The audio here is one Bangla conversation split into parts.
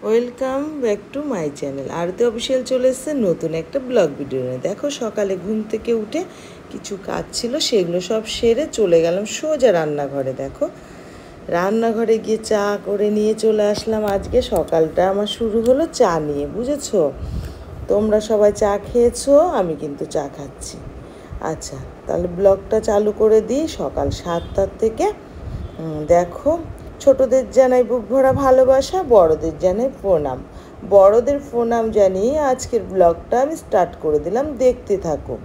Welcome back to my channel. Aarti official চলে এসেছে নতুন একটা ব্লগ ভিডিও নিয়ে। দেখো সকালে ঘুম থেকে উঠে কিছু কাজ ছিল, সেগুলো সব সেরে চলে গেলাম সোজা রান্নাঘরে। দেখো রান্নাঘরে গিয়ে চা করে নিয়ে চলে আসলাম। আজকে সকালটা আমার শুরু হলো চা নিয়ে, বুঝেছো? তোমরা সবাই চা খেয়েছো, আমি কিন্তু চা খাচ্ছি। আচ্ছা, তাহলে ব্লগটা চালু করে দিই। সকাল 7টার থেকে দেখো, ছোটদের জানাই বুক ভরা ভালোবাসা, বড়দের জানাই প্রণাম। বড়দের প্রণাম জানিয়ে আজকের ব্লগটা আমি স্টার্ট করে দিলাম। দেখতে থাকো,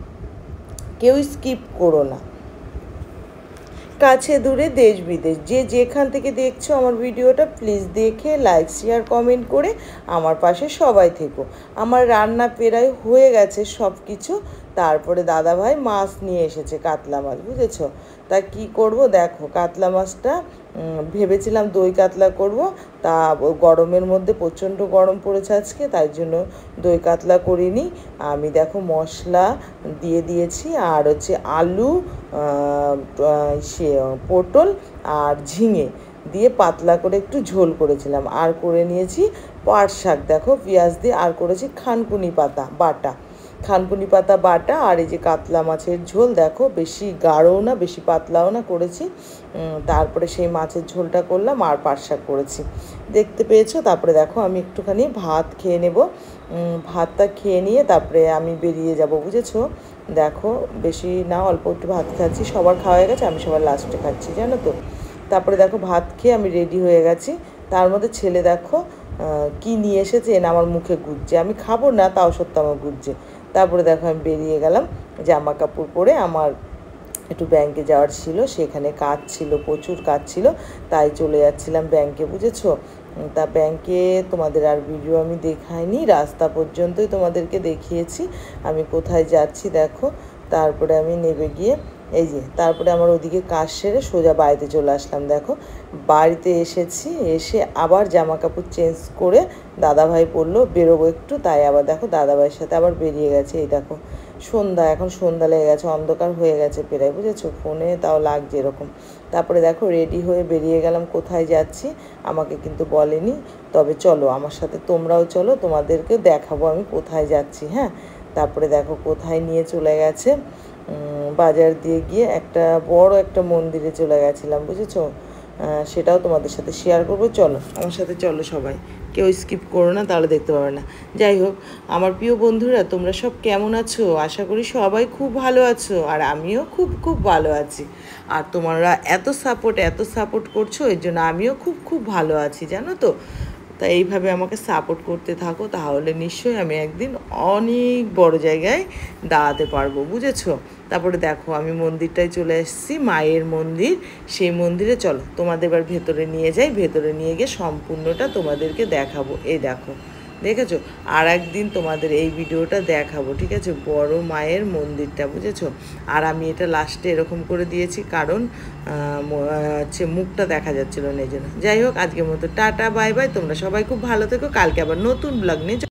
কেউ স্কিপ করো না। কাছে দূরে দেশ বিদেশ যে যেখান থেকে দেখছো আমার ভিডিওটা, প্লিজ দেখে লাইক শেয়ার কমেন্ট করে আমার পাশে সবাই থেকো। আমার রান্না প্রায় হয়ে গেছে সব কিছু। তারপরে দাদাভাই মাছ নিয়ে এসেছে, কাতলা মাছ, বুঝেছো? তা কি করব, দেখো কাতলা মাছটা ভেবেছিলাম দই কাতলা করব। তা গরমের মধ্যে প্রচণ্ড গরম পড়েছে আজকে, তাই জন্য দই কাতলা করিনি। আমি দেখো মশলা দিয়ে দিয়েছি, আর হচ্ছে আলু, সে পটল আর ঝিঙে দিয়ে পাতলা করে একটু ঝোল করেছিলাম। আর করে নিয়েছি পাট শাক, দেখো পেঁয়াজ দিয়ে, আর করেছি খানকুনি পাতা বাটা, খানকুনি পাতা বাটা। আর এই যে কাতলা মাছের ঝোল, দেখো বেশি গাঢ়ও না বেশি পাতলাও না করেছি। তারপরে সেই মাছের ঝোলটা করলাম, আর পাট শাক করেছি, দেখতে পেয়েছো? তারপরে দেখো আমি একটুখানি ভাত খেয়ে নেব। ভাতটা খেয়ে নিয়ে তারপরে আমি বেরিয়ে যাব, বুঝেছো? দেখো বেশি না, অল্প একটু ভাত খাচ্ছি, সবার খাওয়া হয়ে গেছে, আমি সবার লাস্টে খাচ্ছি, জানো তো? তারপরে দেখো ভাত খেয়ে আমি রেডি হয়ে গেছি। তার মধ্যে ছেলে দেখো কি নিয়ে এসেছে, এনে আমার মুখে গুজছে। আমি খাবো না, তাও সত্য আমার গুজছে। তারপরে দেখো আমি বেরিয়ে গেলাম জামা কাপড় পরে। আমার একটু ব্যাংকে যাওয়ার ছিল, সেখানে কাজ ছিল, প্রচুর কাজ ছিল, তাই চলে যাচ্ছিলাম ব্যাংকে, বুঝেছো? তা ব্যাংকে তোমাদের আর ভিডিও আমি দেখাইনি, রাস্তা পর্যন্তই তোমাদেরকে দেখিয়েছি আমি কোথায় যাচ্ছি। দেখো তারপরে আমি নেমে গিয়ে এই যে, তারপরে আমার ওদিকে কাজ সেরে সোজা বাড়িতে চলে আসলাম। দেখো বাড়িতে এসেছি, এসে আবার জামা কাপড় চেঞ্জ করে দাদাভাই বললো বেরোবো একটু, তাই আবার দেখো দাদাভাইয়ের সাথে আবার বেরিয়ে গেছে। এই দেখো সন্ধ্যা, এখন সন্ধ্যা লেগে গেছে, অন্ধকার হয়ে গেছে প্রায়, বুঝেছো? ফোনে তাও লাগছে এরকম। তারপরে দেখো রেডি হয়ে বেরিয়ে গেলাম। কোথায় যাচ্ছি আমাকে কিন্তু বলেনি, তবে চলো আমার সাথে তোমরাও চলো, তোমাদেরকে দেখাবো আমি কোথায় যাচ্ছি। হ্যাঁ, তারপরে দেখো কোথায় নিয়ে চলে গেছে, বাজার দিয়ে গিয়ে একটা বড় একটা মন্দিরে চলে গেছিলাম, বুঝেছো? সেটাও তোমাদের সাথে শেয়ার করবো। চলো আমার সাথে চলো সবাই, কেউ স্কিপ করো না, তাহলে দেখতে পাবে না। যাই হোক, আমার প্রিয় বন্ধুরা তোমরা সব কেমন আছো? আশা করি সবাই খুব ভালো আছো, আর আমিও খুব খুব ভালো আছি। আর তোমরা এত সাপোর্ট করছো, এর জন্য আমিও খুব খুব ভালো আছি, জানো তো? তা এইভাবে আমাকে সাপোর্ট করতে থাকো, তাহলে নিশ্চয়ই আমি একদিন অনেক বড় জায়গায় দাঁড়াতে পারবো, বুঝেছো? তারপরে দেখো আমি মন্দিরটায় চলে এসেছি, মায়ের মন্দির। সেই মন্দিরে চলো তোমাদের এবার ভেতরে নিয়ে যাই, ভেতরে নিয়ে গিয়ে সম্পূর্ণটা তোমাদেরকে দেখাবো। এই দেখো, দেখেছো? আর একদিন তোমাদের এই ভিডিওটা দেখাবো, ঠিক আছে? বড় মায়ের মন্দিরটা, বুঝেছো? আর আমি এটা লাস্টে এরকম করে দিয়েছি, কারণ হচ্ছে মুখটা দেখা যাচ্ছিলো না, এই জন্য। যাই হোক, আজকের মতো টাটা বাই বাই। তোমরা সবাই খুব ভালো থেকো, কালকে আবার নতুন ব্লগ নিয়ে